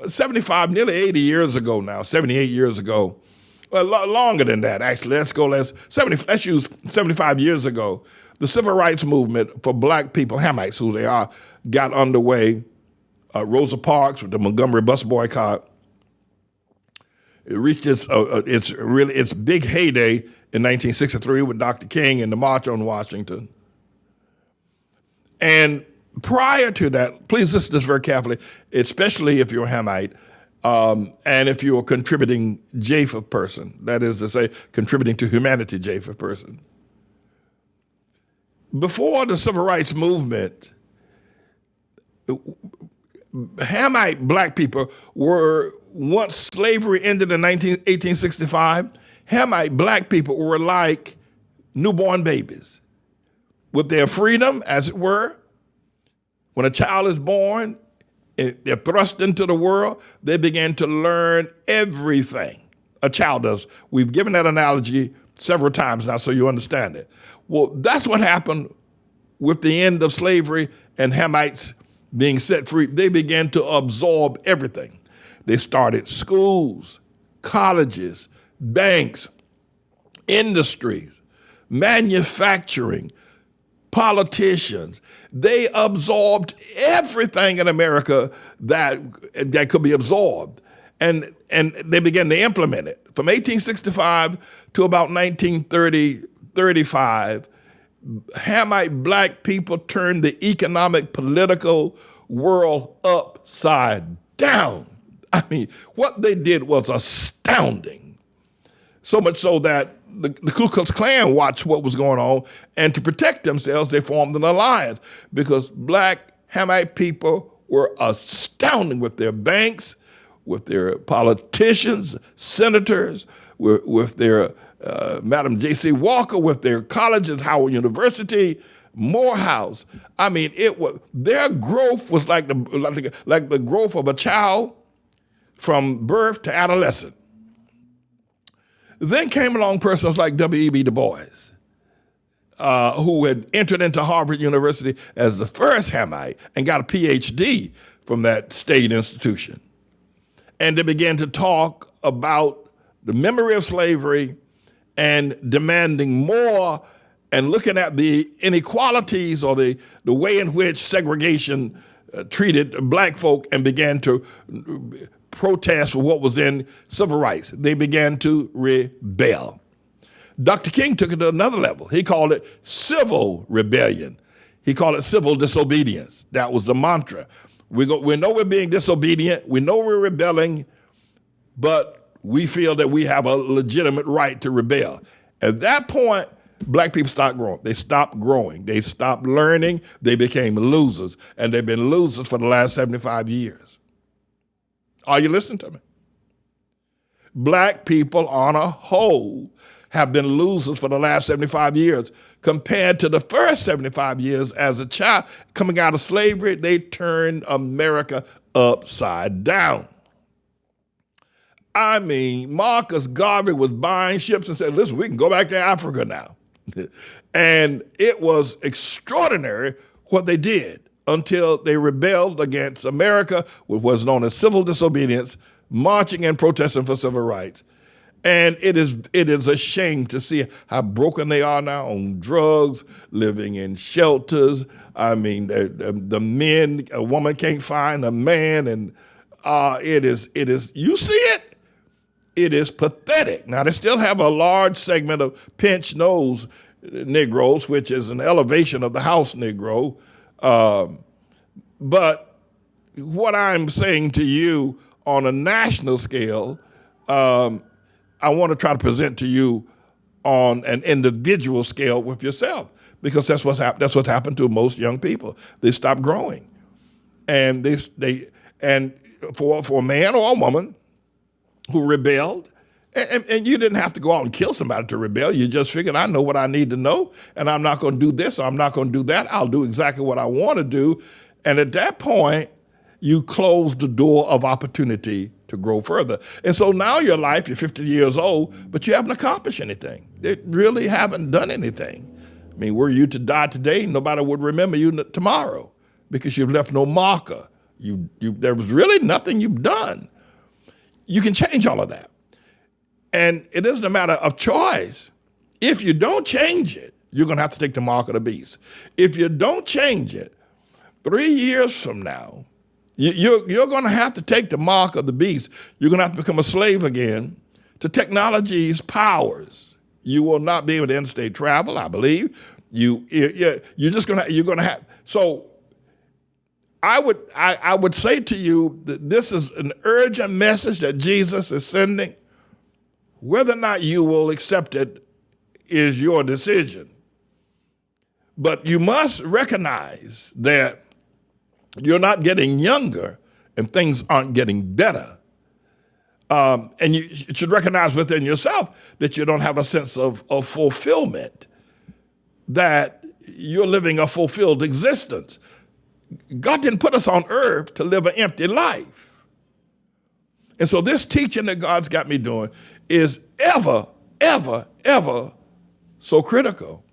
75, nearly 80 years ago now, 78 years ago, well, longer than that, actually. Let's use 75 years ago. The civil rights movement for black people, Hamites, who they are, got underway. Rosa Parks with the Montgomery bus boycott. It reached its big heyday in 1963 with Dr. King and the March on Washington. And prior to that, please listen to this very carefully, especially if you're a Hamite, and if you're a contributing Japheth person, that is to say, contributing to humanity Japheth person. Before the civil rights movement, Hamite black people were, once slavery ended in 1865, Hamite black people were like newborn babies. With their freedom, as it were, when a child is born, they're thrust into the world, they begin to learn everything a child does. We've given that analogy several times now so you understand it. Well, that's what happened with the end of slavery and Hamites being set free. They began to absorb everything. They started schools, colleges, banks, industries, manufacturing, politicians. They absorbed everything in America that could be absorbed. And they began to implement it. From 1865 to about 1930, 35, Hamite black people turned the economic, political world upside down. I mean, what they did was astounding. So much so that the Ku Klux Klan watched what was going on, and to protect themselves, they formed an alliance because black Hamite people were astounding with their banks, with their politicians, senators, with their Madam J.C. Walker, with their colleges, Howard University, Morehouse. I mean, their growth was like the growth of a child from birth to adolescence. Then came along persons like W.E.B. Du Bois, who had entered into Harvard University as the first Hamite and got a PhD from that state institution. And they began to talk about the memory of slavery and demanding more and looking at the inequalities or the way in which segregation treated black folk and began to protest for what was in civil rights. They began to rebel. Dr. King took it to another level. He called it civil rebellion. He called it civil disobedience. That was the mantra. We know we're being disobedient. We know we're rebelling, but we feel that we have a legitimate right to rebel. At that point, black people stopped growing. They stopped growing. They stopped learning. They became losers, and they've been losers for the last 75 years. Are you listening to me? Black people on a whole have been losers for the last 75 years. Compared to the first 75 years as a child coming out of slavery, they turned America upside down. I mean, Marcus Garvey was buying ships and said, listen, we can go back to Africa now. And it was extraordinary what they did until they rebelled against America with what's known as civil disobedience, marching and protesting for civil rights. And it is a shame to see how broken they are now on drugs, living in shelters. I mean, the men, a woman can't find a man, and it is, you see it? It is pathetic. Now, they still have a large segment of pinched nose Negroes, which is an elevation of the house Negro. But what I'm saying to you on a national scale, I want to try to present to you on an individual scale with yourself, because that's what's happened to most young people. They stop growing, and for a man or a woman who rebelled, and you didn't have to go out and kill somebody to rebel. You just figured, I know what I need to know, and I'm not going to do this or I'm not going to do that. I'll do exactly what I want to do. And at that point, you close the door of opportunity to grow further. And so now your life, you're 50 years old, but you haven't accomplished anything. They really haven't done anything. I mean, were you to die today, nobody would remember you tomorrow because you've left no marker There was really nothing you've done. You can change all of that. And it isn't a matter of choice. If you don't change it, you're going to have to take the mark of the beast. If you don't change it, 3 years from now, you're going to have to take the mark of the beast. You're going to have to become a slave again to technology's powers. You will not be able to interstate travel, I believe. You're going to have. So I would say to you that this is an urgent message that Jesus is sending. Whether or not you will accept it is your decision. But you must recognize that you're not getting younger and things aren't getting better. And you should recognize within yourself that you don't have a sense of fulfillment, that you're living a fulfilled existence. God didn't put us on earth to live an empty life. And so this teaching that God's got me doing is ever, ever, ever so critical.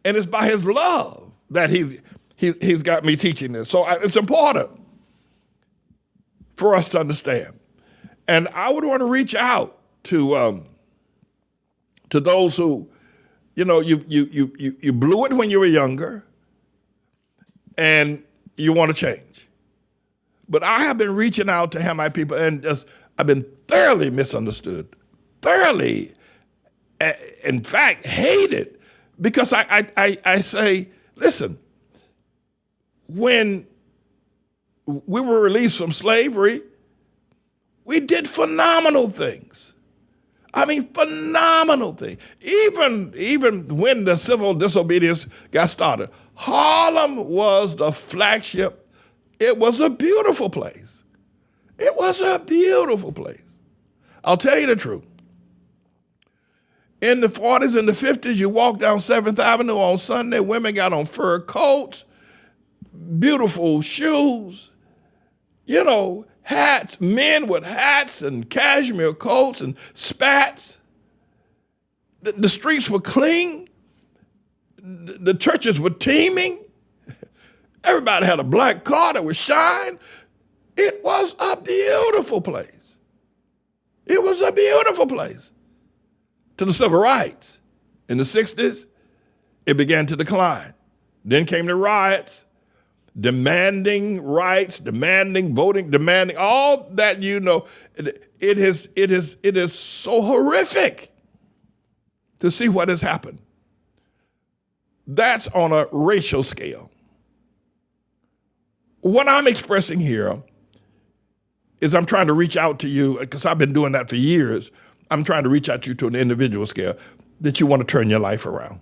And it's by his love that he's got me teaching this. So it's important for us to understand. And I would want to reach out to those who, you blew it when you were younger and you want to change. But I have been reaching out to Hamite people and I've been thoroughly misunderstood, thoroughly, in fact, hated, because I say, listen, when we were released from slavery, we did phenomenal things. I mean, phenomenal things. Even when the civil disobedience got started, Harlem was the flagship. It was a beautiful place. It was a beautiful place. I'll tell you the truth. In the 40s and the 50s, you walk down 7th Avenue on Sunday, women got on fur coats, beautiful shoes, hats, men with hats and cashmere coats and spats. The streets were clean. The churches were teeming. Everybody had a black car that was shine. It was a beautiful place. It was a beautiful place. To the civil rights. In the 60s, it began to decline. Then came the riots, demanding rights, demanding voting, demanding all that, it is so horrific to see what has happened. That's on a racial scale. What I'm expressing here is I'm trying to reach out to you, because I've been doing that for years. I'm trying to reach out to you to an individual scale, that you want to turn your life around.